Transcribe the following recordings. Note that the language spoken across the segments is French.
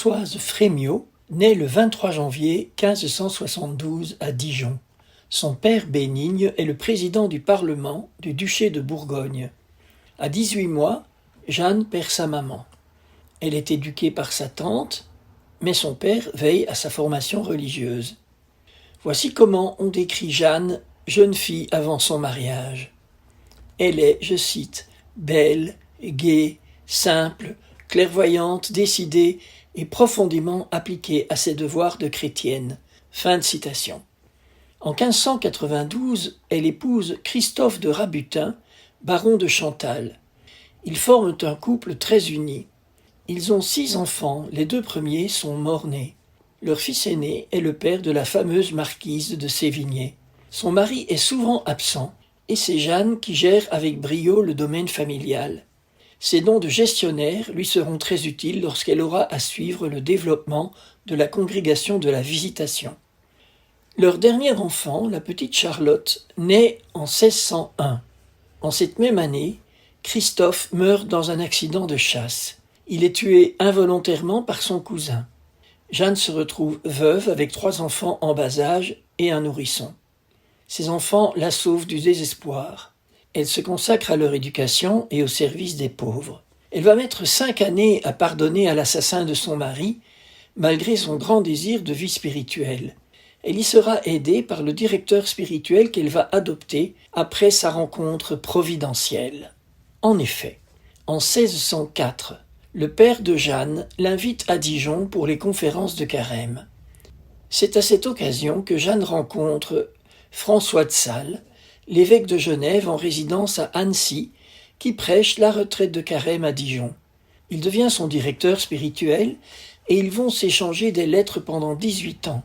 Françoise Frémiot naît le 23 janvier 1572 à Dijon. Son père Bénigne est le président du Parlement du duché de Bourgogne. À 18 mois, Jeanne perd sa maman. Elle est éduquée par sa tante, mais son père veille à sa formation religieuse. Voici comment on décrit Jeanne, jeune fille avant son mariage. Elle est, je cite, belle, gaie, simple, clairvoyante, décidée et profondément appliquée à ses devoirs de chrétienne. Fin de citation. En 1592, elle épouse Christophe de Rabutin, baron de Chantal. Ils forment un couple très uni. Ils ont 6 enfants, les 2 premiers sont morts-nés. Leur fils aîné est le père de la fameuse marquise de Sévigné. Son mari est souvent absent, et c'est Jeanne qui gère avec brio le domaine familial. Ses dons de gestionnaire lui seront très utiles lorsqu'elle aura à suivre le développement de la congrégation de la Visitation. Leur dernier enfant, la petite Charlotte, naît en 1601. En cette même année, Christophe meurt dans un accident de chasse. Il est tué involontairement par son cousin. Jeanne se retrouve veuve avec 3 enfants en bas âge et un nourrisson. Ses enfants la sauvent du désespoir. Elle se consacre à leur éducation et au service des pauvres. Elle va mettre 5 années à pardonner à l'assassin de son mari, malgré son grand désir de vie spirituelle. Elle y sera aidée par le directeur spirituel qu'elle va adopter après sa rencontre providentielle. En effet, en 1604, le père de Jeanne l'invite à Dijon pour les conférences de Carême. C'est à cette occasion que Jeanne rencontre François de Sales, l'évêque de Genève en résidence à Annecy, qui prêche la retraite de Carême à Dijon. Il devient son directeur spirituel et ils vont s'échanger des lettres pendant 18 ans.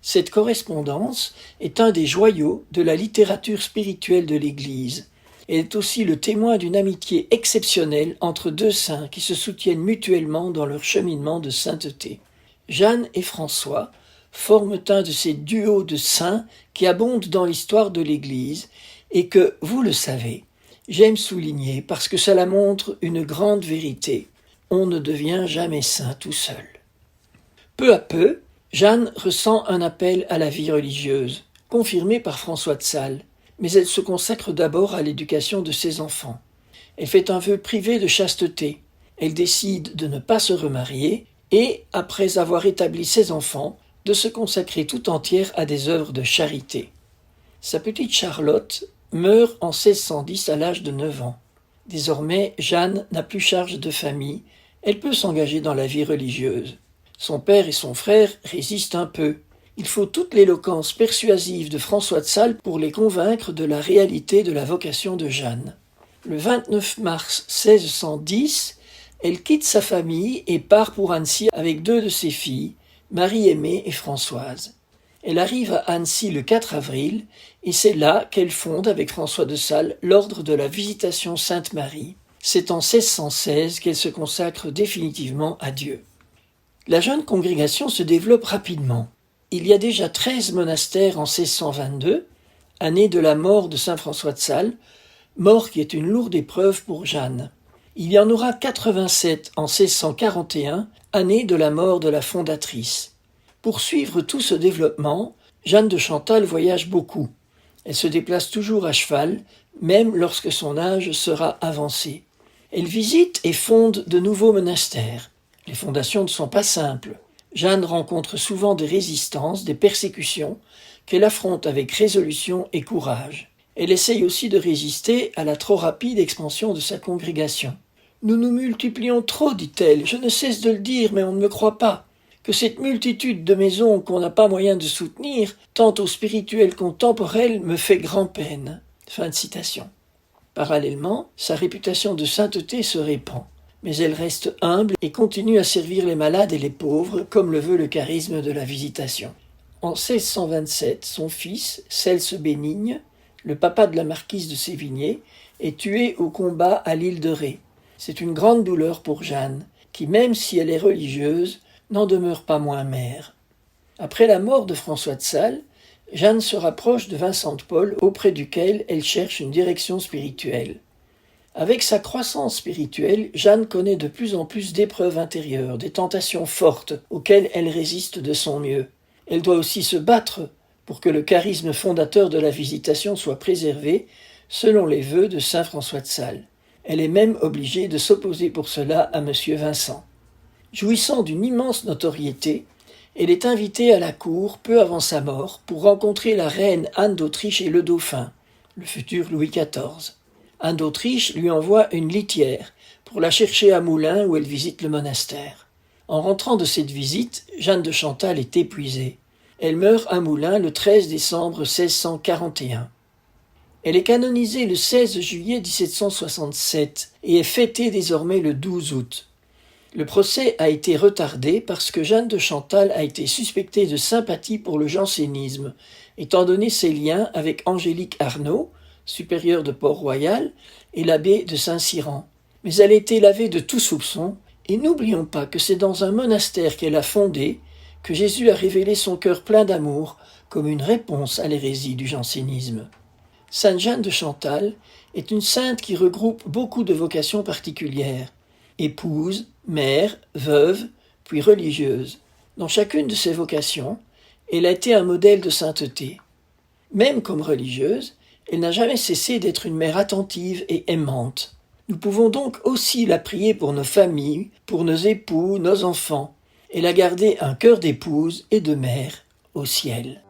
Cette correspondance est un des joyaux de la littérature spirituelle de l'Église. Elle est aussi le témoin d'une amitié exceptionnelle entre 2 saints qui se soutiennent mutuellement dans leur cheminement de sainteté. Jeanne et François forment un de ces duos de saints qui abondent dans l'histoire de l'Église et que, vous le savez, j'aime souligner parce que cela montre une grande vérité. On ne devient jamais saint tout seul. Peu à peu, Jeanne ressent un appel à la vie religieuse, confirmé par François de Sales, mais elle se consacre d'abord à l'éducation de ses enfants. Elle fait un vœu privé de chasteté. Elle décide de ne pas se remarier et, après avoir établi ses enfants, de se consacrer tout entière à des œuvres de charité. Sa petite Charlotte meurt en 1610 à l'âge de 9 ans. Désormais, Jeanne n'a plus charge de famille, elle peut s'engager dans la vie religieuse. Son père et son frère résistent un peu. Il faut toute l'éloquence persuasive de François de Sales pour les convaincre de la réalité de la vocation de Jeanne. Le 29 mars 1610, elle quitte sa famille et part pour Annecy avec 2 de ses filles, Marie-Aimée et Françoise. Elle arrive à Annecy le 4 avril et c'est là qu'elle fonde avec François de Sales l'ordre de la Visitation Sainte-Marie. C'est en 1616 qu'elle se consacre définitivement à Dieu. La jeune congrégation se développe rapidement. Il y a déjà 13 monastères en 1622, année de la mort de saint François de Sales, mort qui est une lourde épreuve pour Jeanne. Il y en aura 87 en 1641, année de la mort de la fondatrice. Pour suivre tout ce développement, Jeanne de Chantal voyage beaucoup. Elle se déplace toujours à cheval, même lorsque son âge sera avancé. Elle visite et fonde de nouveaux monastères. Les fondations ne sont pas simples. Jeanne rencontre souvent des résistances, des persécutions, qu'elle affronte avec résolution et courage. Elle essaye aussi de résister à la trop rapide expansion de sa congrégation. « Nous nous multiplions trop, dit-elle, je ne cesse de le dire, mais on ne me croit pas. Que cette multitude de maisons qu'on n'a pas moyen de soutenir, tant au spirituel qu'au temporel, me fait grand-peine. » Fin de citation. Parallèlement, sa réputation de sainteté se répand. Mais elle reste humble et continue à servir les malades et les pauvres, comme le veut le charisme de la Visitation. En 1627, son fils, Celse Bénigne, le papa de la marquise de Sévigné, est tué au combat à l'île de Ré. C'est une grande douleur pour Jeanne, qui, même si elle est religieuse, n'en demeure pas moins mère. Après la mort de François de Sales, Jeanne se rapproche de Vincent de Paul, auprès duquel elle cherche une direction spirituelle. Avec sa croissance spirituelle, Jeanne connaît de plus en plus d'épreuves intérieures, des tentations fortes auxquelles elle résiste de son mieux. Elle doit aussi se battre pour que le charisme fondateur de la Visitation soit préservé, selon les vœux de saint François de Sales. Elle est même obligée de s'opposer pour cela à M. Vincent. Jouissant d'une immense notoriété, elle est invitée à la cour peu avant sa mort pour rencontrer la reine Anne d'Autriche et le dauphin, le futur Louis XIV. Anne d'Autriche lui envoie une litière pour la chercher à Moulins où elle visite le monastère. En rentrant de cette visite, Jeanne de Chantal est épuisée. Elle meurt à Moulins le 13 décembre 1641. Elle est canonisée le 16 juillet 1767 et est fêtée désormais le 12 août. Le procès a été retardé parce que Jeanne de Chantal a été suspectée de sympathie pour le jansénisme, étant donné ses liens avec Angélique Arnauld, supérieure de Port-Royal, et l'abbé de Saint-Cyran. Mais elle a été lavée de tout soupçon, et n'oublions pas que c'est dans un monastère qu'elle a fondé que Jésus a révélé son cœur plein d'amour comme une réponse à l'hérésie du jansénisme. Sainte Jeanne de Chantal est une sainte qui regroupe beaucoup de vocations particulières, épouse, mère, veuve, puis religieuse. Dans chacune de ces vocations, elle a été un modèle de sainteté. Même comme religieuse, elle n'a jamais cessé d'être une mère attentive et aimante. Nous pouvons donc aussi la prier pour nos familles, pour nos époux, nos enfants. Elle a gardé un cœur d'épouse et de mère au ciel.